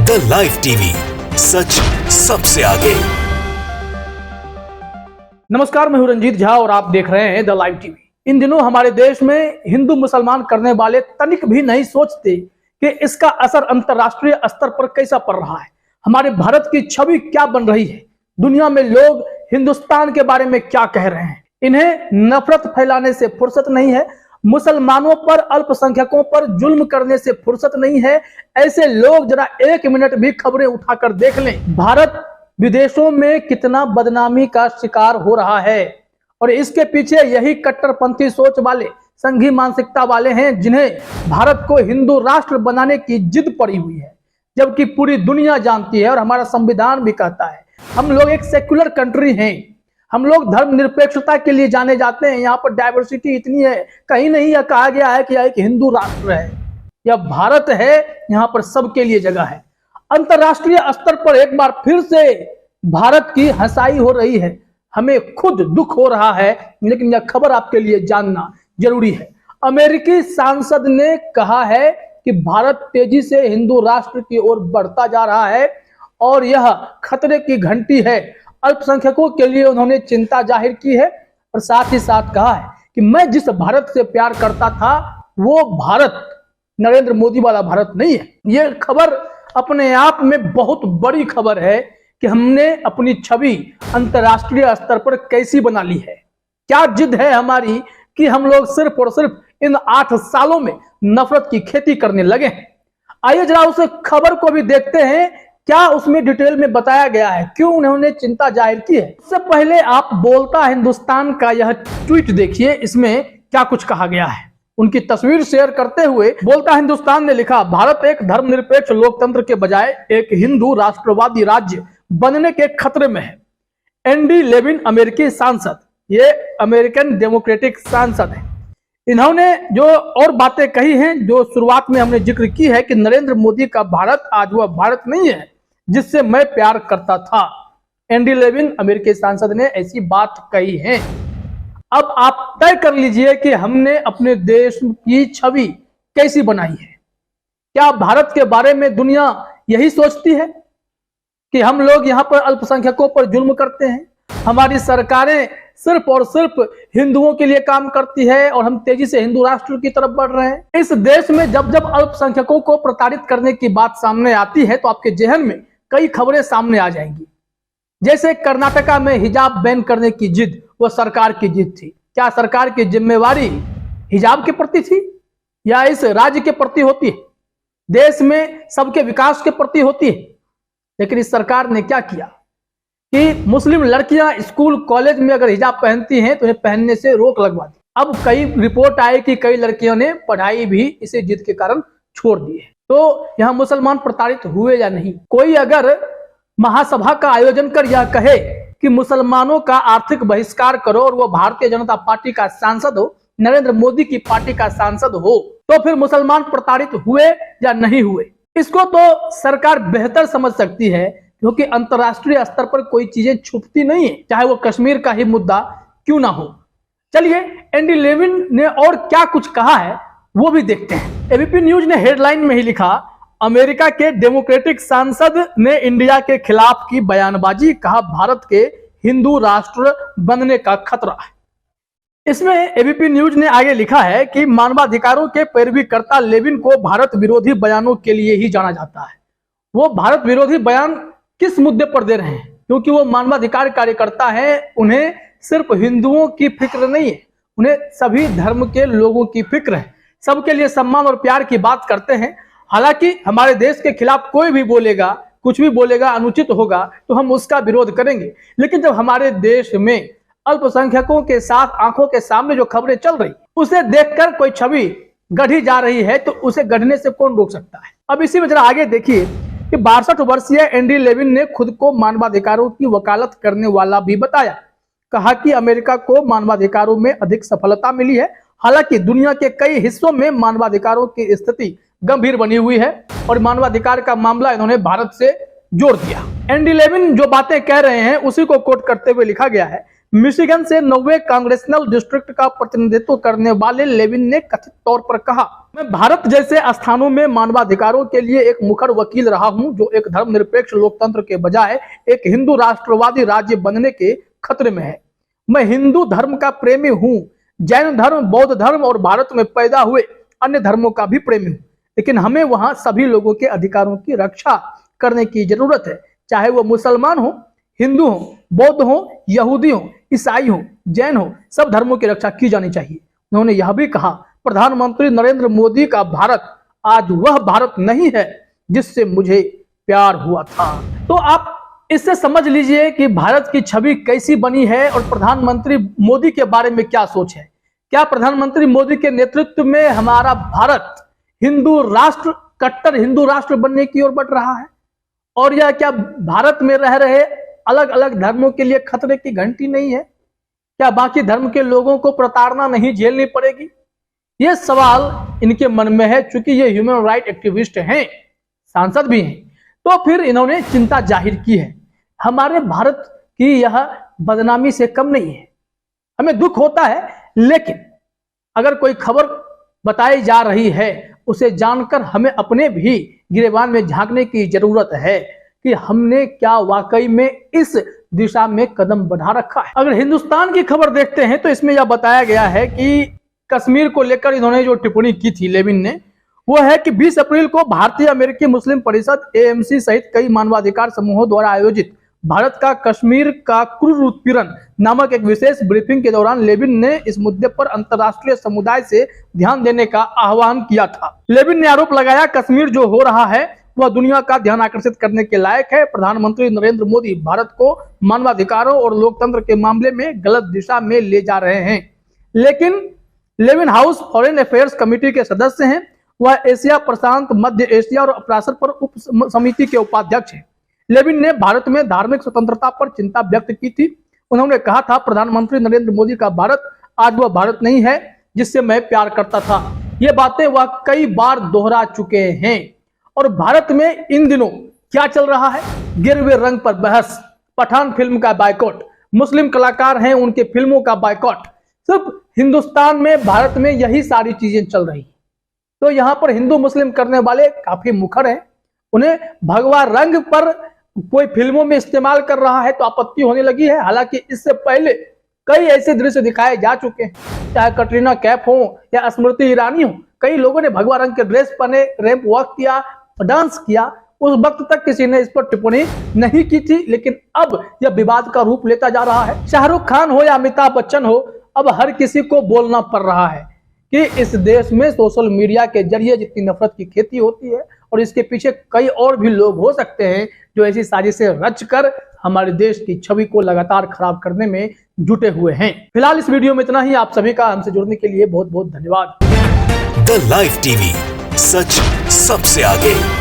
The live TV, सच सबसे आगे। नमस्कार, मैं हूं रंजीत झा और आप देख रहे हैं द लाइव टीवी। इन दिनों हमारे देश में हिंदू मुसलमान करने वाले तनिक भी नहीं सोचते कि इसका असर अंतर्राष्ट्रीय स्तर पर कैसा पड़ रहा है, हमारे भारत की छवि क्या बन रही है, दुनिया में लोग हिंदुस्तान के बारे में क्या कह रहे हैं। इन्हें नफरत फैलाने से फुर्सत नहीं है, मुसलमानों पर, अल्पसंख्यकों पर जुल्म करने से फुर्सत नहीं है। ऐसे लोग जरा एक मिनट भी खबरें उठाकर देख लें, भारत विदेशों में कितना बदनामी का शिकार हो रहा है। और इसके पीछे यही कट्टरपंथी सोच वाले, संघी मानसिकता वाले हैं, जिन्हें भारत को हिंदू राष्ट्र बनाने की जिद पड़ी हुई है। जबकि पूरी दुनिया जानती है और हमारा संविधान भी कहता है, हम लोग एक सेक्युलर कंट्री हैं, हम लोग धर्मनिरपेक्षता के लिए जाने जाते हैं। यहाँ पर डाइवर्सिटी इतनी है, कहीं नहीं यह कहा गया है कि यह एक हिंदू राष्ट्र है। यह भारत है, यहाँ पर सबके लिए जगह है। अंतर्राष्ट्रीय स्तर पर एक बार फिर से भारत की हंसाई हो रही है, हमें खुद दुख हो रहा है, लेकिन यह खबर आपके लिए जानना जरूरी है। अमेरिकी सांसद ने कहा है कि भारत तेजी से हिंदू राष्ट्र की ओर बढ़ता जा रहा है और यह खतरे की घंटी है। अल्पसंख्यकों के लिए उन्होंने चिंता जाहिर की है और साथ ही साथ कहा है कि मैं जिस भारत से प्यार करता था वो भारत नरेंद्र मोदी वाला भारत नहीं है। यह खबर अपने आप में बहुत बड़ी खबर है कि हमने अपनी छवि अंतर्राष्ट्रीय स्तर पर कैसी बना ली है। क्या जिद है हमारी कि हम लोग सिर्फ और सिर्फ इन 8 सालों में नफरत की खेती करने लगे हैं। आइए जरा उस खबर को भी देखते हैं, क्या उसमें डिटेल में बताया गया है, क्यों उन्होंने चिंता जाहिर की है। इससे पहले आप बोलता हिंदुस्तान का यह ट्वीट देखिए, इसमें क्या कुछ कहा गया है। उनकी तस्वीर शेयर करते हुए बोलता हिंदुस्तान ने लिखा, भारत एक धर्मनिरपेक्ष लोकतंत्र के बजाय एक हिंदू राष्ट्रवादी राज्य बनने के खतरे में है। एंडी लेविन अमेरिकी सांसद, ये अमेरिकन डेमोक्रेटिक सांसद है। इन्होंने जो और बातें कही हैं, जो शुरुआत में हमने जिक्र की है कि नरेंद्र मोदी का भारत आज वह भारत नहीं है जिससे मैं प्यार करता था। एंडी लेविन अमेरिकी सांसद ने ऐसी बात कही है। अब आप तय कर लीजिए कि हमने अपने देश की छवि कैसी बनाई है। क्या भारत के बारे में दुनिया यही सोचती है कि हम लोग यहाँ पर अल्पसंख्यकों पर जुल्म करते हैं, हमारी सरकारें सिर्फ और सिर्फ हिंदुओं के लिए काम करती है और हम तेजी से हिंदू राष्ट्र की तरफ बढ़ रहे हैं। इस देश में जब जब अल्पसंख्यकों को प्रताड़ित करने की बात सामने आती है तो आपके जहन में कई खबरें सामने आ जाएंगी। जैसे कर्नाटका में हिजाब बैन करने की जिद, वो सरकार की जिद थी। क्या सरकार की जिम्मेवारी हिजाब के प्रति थी या इस राज्य के प्रति होती है, देश में सबके विकास के प्रति होती है? लेकिन इस सरकार ने क्या किया कि मुस्लिम लड़कियां स्कूल कॉलेज में अगर हिजाब पहनती हैं तो उन्हें पहनने से रोक लगवा दी। अब कई रिपोर्ट आए कि कई लड़कियों ने पढ़ाई भी इसी जिद के कारण छोड़ दी है। तो यहाँ मुसलमान प्रताड़ित हुए या नहीं? कोई अगर महासभा का आयोजन कर यह कहे कि मुसलमानों का आर्थिक बहिष्कार करो और वो भारतीय जनता पार्टी का सांसद हो, नरेंद्र मोदी की पार्टी का सांसद हो, तो फिर मुसलमान प्रताड़ित हुए या नहीं हुए? इसको तो सरकार बेहतर समझ सकती है, क्योंकि अंतर्राष्ट्रीय स्तर पर कोई चीजें छुपती नहीं है, चाहे वो कश्मीर का ही मुद्दा क्यों ना हो। चलिए एंडी लेविन ने और क्या कुछ कहा है वो भी देखते हैं। एबीपी न्यूज ने हेडलाइन में ही लिखा, अमेरिका के डेमोक्रेटिक सांसद ने इंडिया के खिलाफ की बयानबाजी, कहा भारत के हिंदू राष्ट्र बनने का खतरा है। इसमें एबीपी न्यूज ने आगे लिखा है कि मानवाधिकारों के पैरवीकर्ता लेविन को भारत विरोधी बयानों के लिए ही जाना जाता है। वो भारत विरोधी बयान किस मुद्दे पर दे रहे हैं? क्योंकि वो मानवाधिकार कार्यकर्ता हैं, उन्हें सिर्फ हिंदुओं की फिक्र नहीं है, उन्हें सभी धर्म के लोगों की फिक्र है, सबके लिए सम्मान और प्यार की बात करते हैं। हालांकि हमारे देश के खिलाफ कोई भी बोलेगा, कुछ भी बोलेगा, अनुचित होगा तो हम उसका विरोध करेंगे। लेकिन जब हमारे देश में अल्पसंख्यकों के साथ आंखों के सामने जो खबरें चल रही, उसे देखकर कोई छवि गढ़ी जा रही है तो उसे गढ़ने से कौन रोक सकता है? अब इसी में जरा आगे देखिए कि 62 वर्षीय एंडी लेविन ने खुद को मानवाधिकारों की वकालत करने वाला भी बताया। कहा कि अमेरिका को मानवाधिकारों में अधिक सफलता मिली है, हालांकि दुनिया के कई हिस्सों में मानवाधिकारों की स्थिति गंभीर बनी हुई है और मानवाधिकार का मामला इन्होंने भारत से जोड़ दिया। एंडी लेविन जो बातें कह रहे हैं उसी को कोट करते हुए लिखा गया है मिशिगन से 90वें कांग्रेसनल डिस्ट्रिक्ट का प्रतिनिधित्व करने वाले लेविन ने कथित तौर पर कहा, मैं भारत जैसे स्थानों में मानवाधिकारों के लिए एक मुखर वकील रहा हूं, जो एक धर्मनिरपेक्ष लोकतंत्र के बजाय एक हिंदू राष्ट्रवादी राज्य बनने के खतरे में है। मैं हिंदू धर्म का प्रेमी हूं, जैन धर्म, बौद्ध धर्म और भारत में पैदा हुए अन्य धर्मों का भी प्रेमी हूं, लेकिन हमें वहां सभी लोगों के अधिकारों की रक्षा करने की जरूरत है, चाहे वो मुसलमान हो, हिंदू हो, बौद्ध हो, यहूदी हो, ईसाई हो, जैन हो, सब धर्मों की रक्षा की जानी चाहिए। उन्होंने यह भी कहा, प्रधानमंत्री नरेंद्र मोदी का भारत आज वह भारत नहीं है जिससे मुझे प्यार हुआ था। तो आप इससे समझ लीजिए कि भारत की छवि कैसी बनी है और प्रधानमंत्री मोदी के बारे में क्या सोच है। क्या प्रधानमंत्री मोदी के नेतृत्व में हमारा भारत हिंदू राष्ट्र, कट्टर हिंदू राष्ट्र बनने की ओर बढ़ रहा है? और यह क्या भारत में रह रहे अलग अलग धर्मों के लिए खतरे की घंटी नहीं है? क्या बाकी धर्म के लोगों को प्रताड़ना नहीं झेलनी पड़ेगी? ये सवाल इनके मन में है। चूंकि ये ह्यूमन राइट एक्टिविस्ट हैं, सांसद भी हैं, तो फिर इन्होंने चिंता जाहिर की है। हमारे भारत की यह बदनामी से कम नहीं है, हमें दुख होता है, लेकिन अगर कोई खबर बताई जा रही है उसे जानकर हमें अपने भी गिरेबान में झांकने की जरूरत है कि हमने क्या वाकई में इस दिशा में कदम बढ़ा रखा है। अगर हिंदुस्तान की खबर देखते हैं तो इसमें यह बताया गया है कि कश्मीर को लेकर इन्होंने जो टिप्पणी की थी लेविन ने, वो है कि 20 अप्रैल को भारतीय अमेरिकी मुस्लिम परिषद AMC सहित कई मानवाधिकार समूहों द्वारा आयोजित भारत का कश्मीर का क्रूर उत्पीड़न नामक एक विशेष ब्रीफिंग के दौरान लेविन ने इस मुद्दे पर अंतर्राष्ट्रीय समुदाय से ध्यान देने का आह्वान किया था। लेविन ने आरोप लगाया, कश्मीर जो हो रहा है वह दुनिया का ध्यान आकर्षित करने के लायक है। प्रधानमंत्री नरेंद्र मोदी भारत को मानवाधिकारों और लोकतंत्र के मामले में गलत दिशा में ले जा रहे हैं। लेकिन Levin House Foreign Affairs Committee के सदस्य हैं। वह एशिया प्रशांत, मध्य एशिया और अपराशर पर उप समिति के उपाध्यक्ष हैं। लेविन ने भारत में धार्मिक स्वतंत्रता पर चिंता व्यक्त की थी। उन्होंने कहा था, प्रधानमंत्री नरेंद्र मोदी का भारत आज वह भारत नहीं है जिससे मैं प्यार करता था। ये बातें वह कई बार दोहरा चुके हैं। और भारत में इन दिनों क्या चल रहा है? गिरवे रंग पर बहस, पठान फिल्म का बायकॉट, मुस्लिम कलाकार हैं उनके फिल्मों का बायकॉट। सिर्फ हिंदुस्तान में, भारत में यही सारी चीजें चल रही। तो यहाँ पर हिंदू मुस्लिम करने वाले काफी मुखर हैं। उन्हें भगवा रंग पर कोई फिल्मों में इस्तेमाल कर रहा है तो आपत्ति होने लगी है। हालांकि इससे पहले कई ऐसे दृश्य दिखाए जा चुके हैं, चाहे कटरीना कैफ हो या स्मृति ईरानी हो। कई लोगों ने भगवा रंग के ड्रेस पहने, रैंप वॉक किया, डांस किया। उस वक्त तक किसी ने इस पर टिप्पणी नहीं की थी, लेकिन अब यह विवाद का रूप लेता जा रहा है। शाहरुख खान हो या अमिताभ बच्चन हो, अब हर किसी को बोलना पड़ रहा है कि इस देश में सोशल मीडिया के जरिए जितनी नफरत की खेती होती है और इसके पीछे कई और भी लोग हो सकते हैं जो ऐसी साजिशें रचकर हमारे देश की छवि को लगातार खराब करने में जुटे हुए हैं। फिलहाल इस वीडियो में इतना ही। आप सभी का हमसे जुड़ने के लिए बहुत बहुत धन्यवाद। द लाइव टीवी, सच सबसे आगे।